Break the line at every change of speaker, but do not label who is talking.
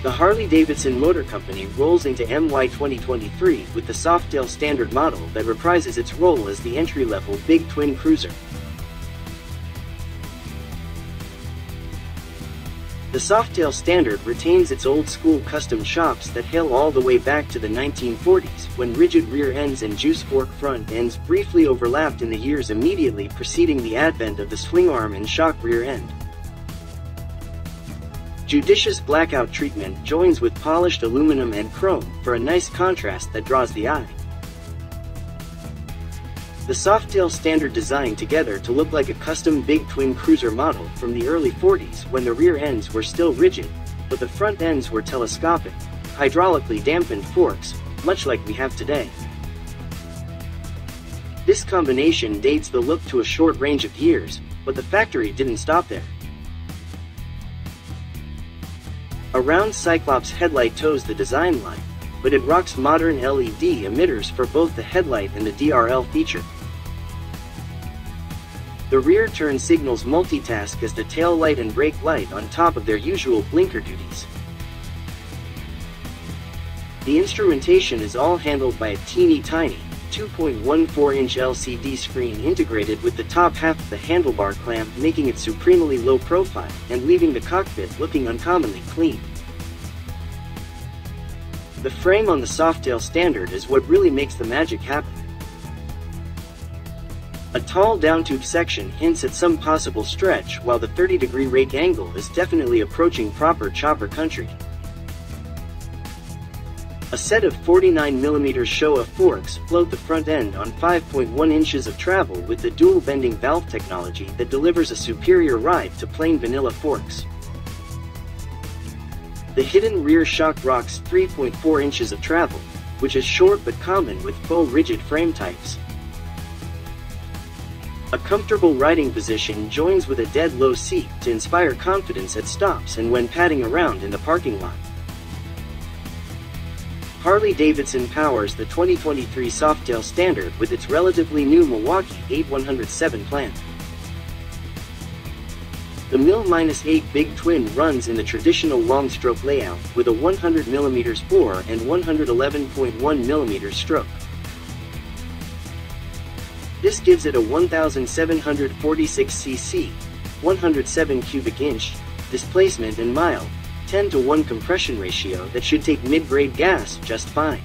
The Harley-Davidson Motor Company rolls into MY 2023 with the Softail Standard model that reprises its role as the entry-level big twin cruiser. The Softail Standard retains its old-school custom shops that hail all the way back to the 1940s, when rigid rear ends and juice fork front ends briefly overlapped in the years immediately preceding the advent of the swing arm and shock rear end. Judicious blackout treatment joins with polished aluminum and chrome for a nice contrast that draws the eye. The Softail Standard designed together to look like a custom big twin cruiser model from the early 40s when the rear ends were still rigid, but the front ends were telescopic, hydraulically dampened forks, much like we have today. This combination dates the look to a short range of years, but the factory didn't stop there. A round Cyclops headlight toes the design line, but it rocks modern LED emitters for both the headlight and the DRL feature. The rear turn signals multitask as the tail light and brake light on top of their usual blinker duties. The instrumentation is all handled by a teeny-tiny, 2.14-inch LCD screen integrated with the top half of the handlebar clamp, making it supremely low profile and leaving the cockpit looking uncommonly clean. The frame on the Softail Standard is what really makes the magic happen. A tall downtube section hints at some possible stretch, while the 30-degree rake angle is definitely approaching proper chopper country. A set of 49mm Showa forks float the front end on 5.1 inches of travel with the dual bending valve technology that delivers a superior ride to plain vanilla forks. The hidden rear shock rocks 3.4 inches of travel, which is short but common with faux rigid frame types. A comfortable riding position joins with a dead low seat to inspire confidence at stops and when padding around in the parking lot. Harley-Davidson powers the 2023 Softail Standard with its relatively new Milwaukee 8107 plant. The Mil-8 Big Twin runs in the traditional long-stroke layout with a 100mm bore and 111.1mm stroke. This gives it a 1,746 cc, 107 cubic inch, displacement and mild, 10:1 compression ratio that should take mid-grade gas just fine.